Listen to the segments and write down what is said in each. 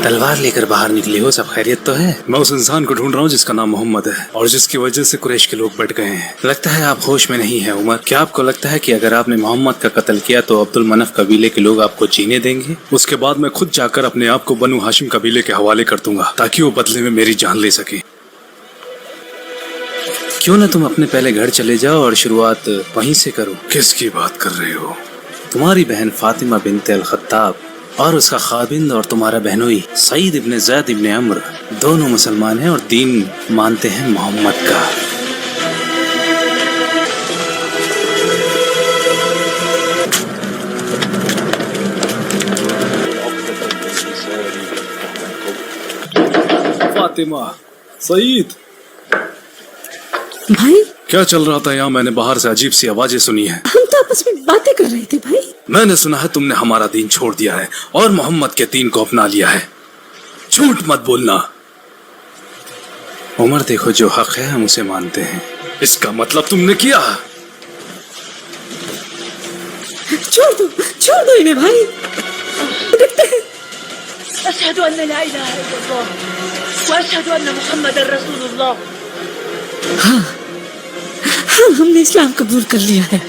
तलवार लेकर बाहर निकली हो, सब खैरियत तो है? मैं उस इंसान को ढूंढ रहा हूँ जिसका नाम मोहम्मद है और जिसकी वजह से कुरैश के लोग बैठ गए हैं। लगता है आप होश में नहीं है उमर। क्या आपको लगता है कि अगर आपने मोहम्मद का कत्ल किया तो अब्दुल मनफ कबीले के लोग आपको जीने देंगे? उसके बाद मैं खुद जाकर अपने आप को बनु हाशिम कबीले के हवाले कर दूंगा ताकि वो बदले में मेरी जान ले सके। क्यों न तुम अपने पहले घर चले जाओ और शुरुआत वहीं से करो। किसकी बात कर रहे हो? तुम्हारी बहन फातिमा बिनते अल खत्ताब और उसका खाबिंद और तुम्हारा बहनोई सईद इब्ने ज़ैद इब्ने अम्र दोनों मुसलमान हैं और दीन मानते हैं मोहम्मद का। फातिमा, सईद भाई क्या चल रहा था यहाँ? मैंने बाहर से अजीब सी आवाजें सुनी है। हम तो आपस में बातें कर रहे थे भाई। मैंने सुना है तुमने हमारा दीन छोड़ दिया है और मोहम्मद के दीन को अपना लिया है। झूठ मत बोलना। उमर देखो, जो हक है हम उसे मानते हैं। इसका मतलब तुमने किया। छोड़ दो इन्हें भाई। अशहदु अन्ना ला इलाहा इल्लल्लाह व अशहदु अन्ना मुहम्मदर रसूलुल्लाह। हाँ, हमने इस्लाम कबूल कर लिया है।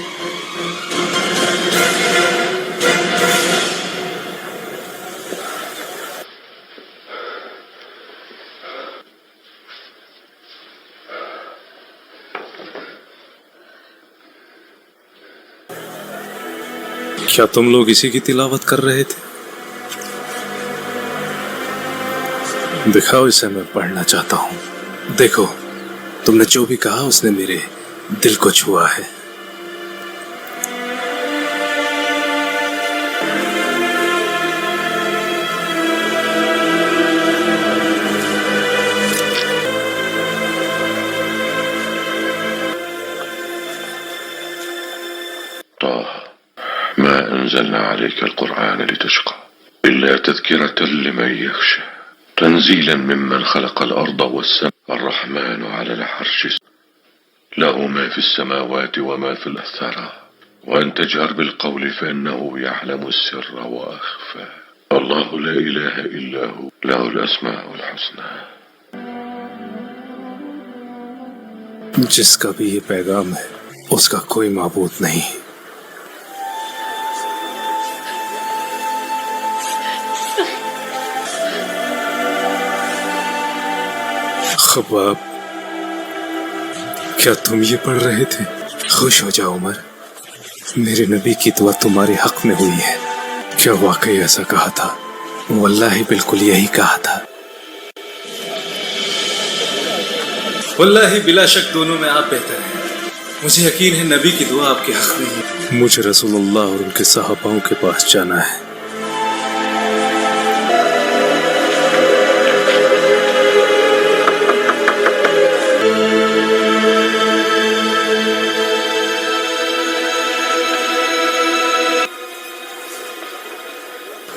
क्या तुम लोग इसी की तिलावत कर रहे थे? दिखाओ इसे, मैं पढ़ना चाहता हूँ। देखो, तुमने जो भी कहा उसने मेरे दिल को छुआ है। ما أنزلنا عليك القرآن لتشقى إلا تذكرة لمن يخشى تنزيلا ممن خلق الأرض والسماء الرحمن على العرش له ما في السماوات وما في الثرى وأن تجهر بالقول فإنه يعلم السر وأخفى الله لا إله إلا هو له الأسماء الحسنى. जिसका भी ये पैगाम है उसका कोई माबूद नहीं। खबाब, क्या तुम ये पढ़ रहे थे? खुश हो जाओ उमर, मेरे नबी की दुआ तुम्हारे हक में हुई है। क्या वाकई ऐसा कहा था? वल्लाही बिल्कुल यही कहा था। वल्लाही बिला शक दोनों में आप बेहतर हैं। मुझे यकीन है नबी की दुआ आपके हक में है। मुझे रसूलुल्लाह और उनके सहाबाओं के पास जाना है।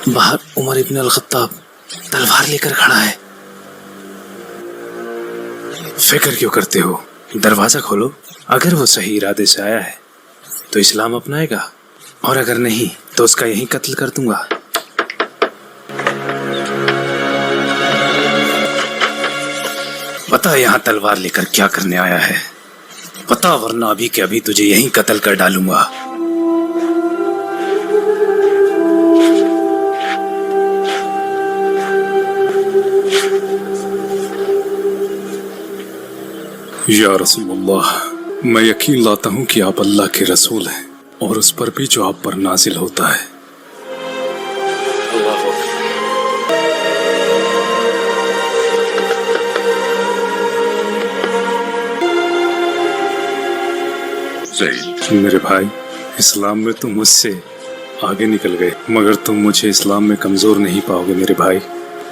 बाहर उमर इब्न अल खत्ताब तलवार लेकर खड़ा है। फिक्र क्यों करते हो? दरवाजा खोलो। अगर वो सही इरादे से आया है तो इस्लाम अपनाएगा और अगर नहीं तो उसका यहीं कत्ल कर दूंगा। पता यहाँ तलवार लेकर क्या करने आया है? पता, वरना अभी के अभी तुझे यहीं कत्ल कर डालूंगा। या रसूलुल्लाह, मैं यकीन लाता हूँ कि आप अल्लाह के रसूल हैं और उस पर भी जो आप पर नाजिल होता है। मेरे भाई, इस्लाम में तुम मुझसे आगे निकल गए, मगर तुम मुझे इस्लाम में कमजोर नहीं पाओगे मेरे भाई।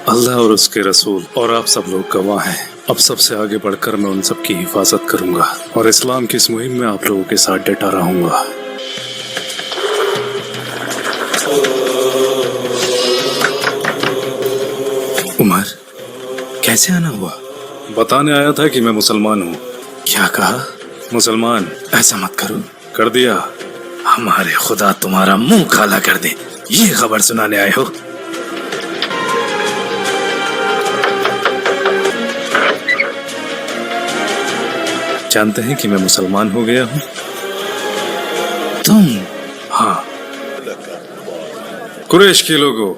अल्लाह और उसके रसूल और आप सब लोग गवाह हैं। अब सबसे आगे बढ़कर मैं उन सब की हिफाजत करूंगा और इस्लाम की इस मुहिम में आप लोगों के साथ डटा रहूंगा। उमर, कैसे आना हुआ? बताने आया था कि मैं मुसलमान हूँ। क्या कहा? मुसलमान। ऐसा मत करो। कर दिया। हमारे खुदा तुम्हारा मुंह काला कर दे, ये खबर सुनाने आए हो? जानते हैं कि मैं मुसलमान हो गया हूँ? तुम? हाँ। कुरैश के लोगों,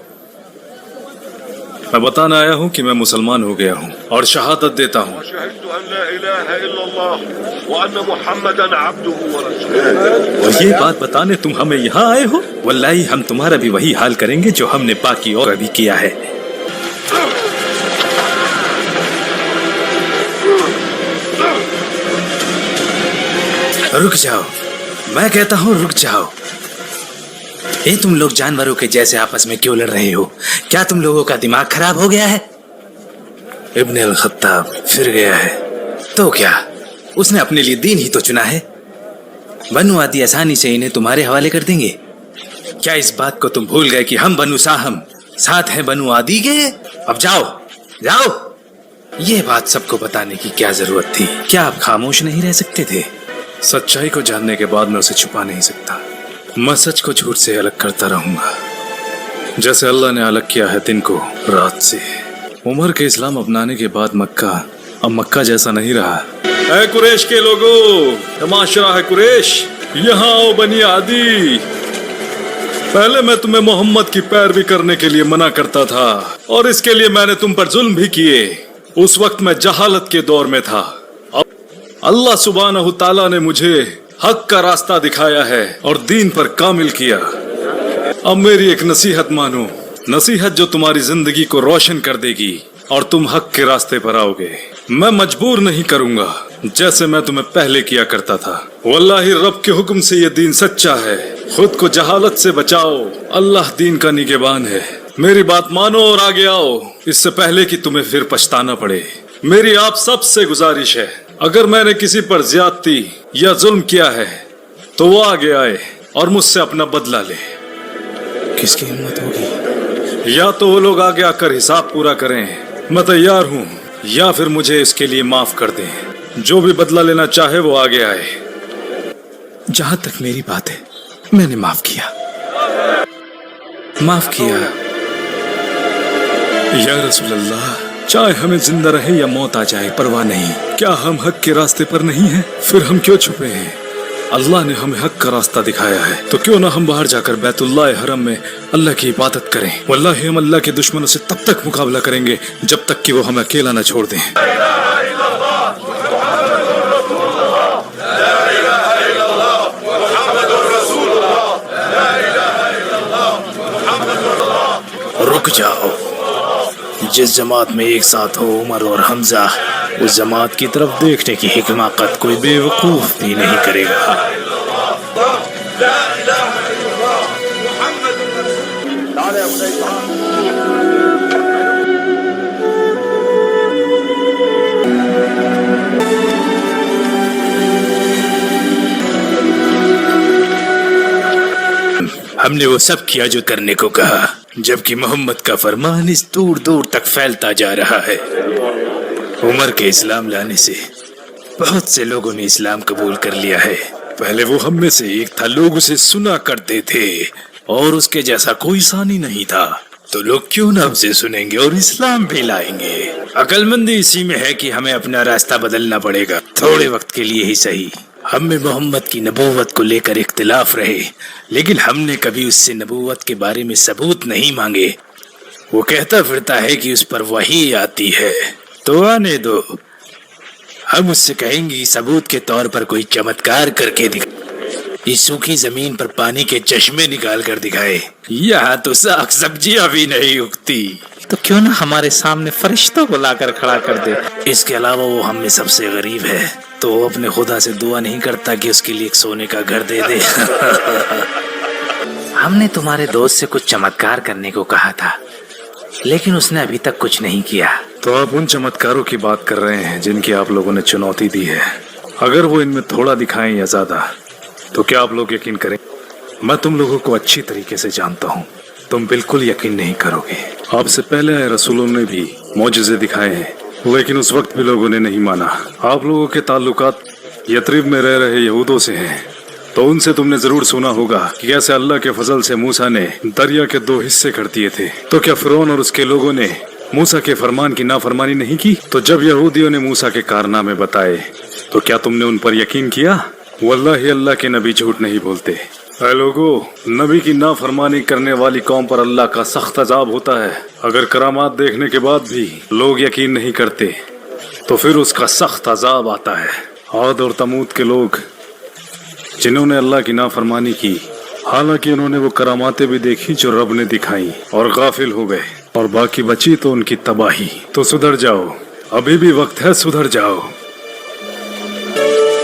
मैं बताना आया हूँ कि मैं मुसलमान हो गया हूँ और शहादत देता हूँ और ये बात बताने तुम हमें यहाँ आए हो? वल्लाही हम तुम्हारा भी वही हाल करेंगे जो हमने बाकी और अभी किया है। रुक जाओ, मैं कहता हूँ रुक जाओ। ये तुम लोग जानवरों के जैसे आपस में क्यों लड़ रहे हो? क्या तुम लोगों का दिमाग खराब हो गया है? इब्न अल खत्ताब फिर गया है तो क्या, उसने अपने लिए दीन ही तो चुना है। बनु आदि आसानी से इन्हें तुम्हारे हवाले कर देंगे। क्या इस बात को तुम भूल गए कि हम बनु साहम साथ हैं बनु आदि के? अब जाओ जाओ। ये बात सबको बताने की क्या जरूरत थी? क्या आप खामोश नहीं रह सकते थे? सच्चाई को जानने के बाद मैं उसे छुपा नहीं सकता। मैं सच को झूठ से अलग करता रहूंगा, जैसे अल्लाह ने अलग किया है दिन को रात से। उमर के इस्लाम अपनाने के बाद मक्का अब मक्का जैसा नहीं रहा। ऐ कुरैश के लोगों, तमाशा है कुरैश, यहाँ आओ बनी आदि। पहले मैं तुम्हें मोहम्मद की पैरवी करने के लिए मना करता था और इसके लिए मैंने तुम पर जुल्म भी किए। उस वक्त मैं जहालत के दौर में था। अब अल्लाह सुब्हानहू ताला ने मुझे हक का रास्ता दिखाया है और दीन पर कामिल किया। अब मेरी एक नसीहत मानो, नसीहत जो तुम्हारी जिंदगी को रोशन कर देगी और तुम हक के रास्ते पर आओगे। मैं मजबूर नहीं करूंगा जैसे मैं तुम्हें पहले किया करता था। वल्लाही रब के हुक्म से ये दीन सच्चा है। खुद को जहालत से बचाओ, अल्लाह दीन का निगहबान है। मेरी बात मानो और आगे आओ, इससे पहले कि तुम्हें फिर पछताना पड़े। मेरी आप सबसे गुजारिश है, अगर मैंने किसी पर ज्यादती या जुल्म किया है तो वो आगे आए और मुझसे अपना बदला ले। किसकी हिम्मत होगी? या तो वो लोग आगे आकर हिसाब पूरा करें, मैं तैयार हूँ, या फिर मुझे इसके लिए माफ कर दें। जो भी बदला लेना चाहे वो आगे आए। जहां तक मेरी बात है, मैंने माफ किया। या रसूल अल्लाह, चाहे हमें जिंदा रहे या मौत आ जाए परवाह नहीं। क्या हम हक के रास्ते पर नहीं हैं? फिर हम क्यों छुपे हैं? अल्लाह ने हमें हक का रास्ता दिखाया है, तो क्यों ना हम बाहर जाकर बैतुल्लाह हरम में अल्लाह की इबादत करें। वल्लाही हम अल्लाह के दुश्मनों से तब तक मुकाबला करेंगे जब तक कि वो हमें अकेला न छोड़ दें। रुक जाओ, जिस जमात में एक साथ हो उमर और हमजा, उस जमात की तरफ देखने की हिकमाकत कोई बेवकूफ भी नहीं करेगा। हमने वो सब किया जो करने को कहा, जबकि मोहम्मद का फरमान इस दूर दूर तक फैलता जा रहा है। उमर के इस्लाम लाने से बहुत से लोगों ने इस्लाम कबूल कर लिया है। पहले वो हम में से एक था, लोग उसे सुना करते थे और उसके जैसा कोई सानी नहीं था। तो लोग क्यों ना उसे सुनेंगे और इस्लाम भी लाएंगे। अक्लमंदी इसी में है कि हमें अपना रास्ता बदलना पड़ेगा, थोड़े वक्त के लिए ही सही। हम में मोहम्मद की नबूवत को लेकर इख्तिलाफ रहे, लेकिन हमने कभी उससे नबूवत के बारे में सबूत नहीं मांगे। वो कहता फिरता है कि उस पर वही आती है, तो आने दो। हम उससे कहेंगे सबूत के तौर पर कोई चमत्कार करके दिखाए, इस सूखी जमीन पर पानी के चश्मे निकाल कर दिखाए। यहाँ तो साग सब्जियां भी नहीं उगती, तो क्यों ना हमारे सामने फरिश्तों को लाकर खड़ा कर दे। इसके अलावा वो हम में सबसे गरीब है, तो वो अपने खुदा से दुआ नहीं करता कि उसके लिए एक सोने का घर दे दे। हमने तुम्हारे दोस्त से कुछ चमत्कार करने को कहा था, लेकिन उसने अभी तक कुछ नहीं किया। तो आप उन चमत्कारों की बात कर रहे हैं जिनकी आप लोगों ने चुनौती दी है। अगर वो इनमें थोड़ा दिखाएं या ज्यादा, तो क्या आप लोग यकीन करें? मैं तुम लोगों को अच्छी तरीके से जानता हूँ, तुम बिल्कुल यकीन नहीं करोगे। आपसे पहले आए रसूलों ने भी मौजज़े दिखाए हैं, लेकिन उस वक्त भी लोगों ने नहीं माना। आप लोगों के ताल्लुकात यथरिब में रह रहे यहूदों से हैं, तो उनसे तुमने जरूर सुना होगा कि कैसे अल्लाह के फजल से मूसा ने दरिया के 2 हिस्से कर दिए थे। तो क्या फिरौन और उसके लोगों ने मूसा के फरमान की नाफरमानी नहीं की? तो जब यहूदियों ने मूसा के कारनामे बताए तो क्या तुमने उन पर यकीन किया? वल्लाही अल्लाह के नबी झूठ नहीं बोलते। ऐ लोगो, नबी की नाफरमानी करने वाली कौम पर अल्लाह का सख्त अजाब होता है। अगर करामात देखने के बाद भी लोग यकीन नहीं करते तो फिर उसका सख्त अजाब आता है। आद और तमूद के लोग जिन्होंने अल्लाह की नाफरमानी की, हालांकि उन्होंने वो करामातें भी देखी जो रब ने दिखाई, और गाफिल हो गए, और बाकी बची तो उनकी तबाही। तो सुधर जाओ, अभी भी वक्त है, सुधर जाओ।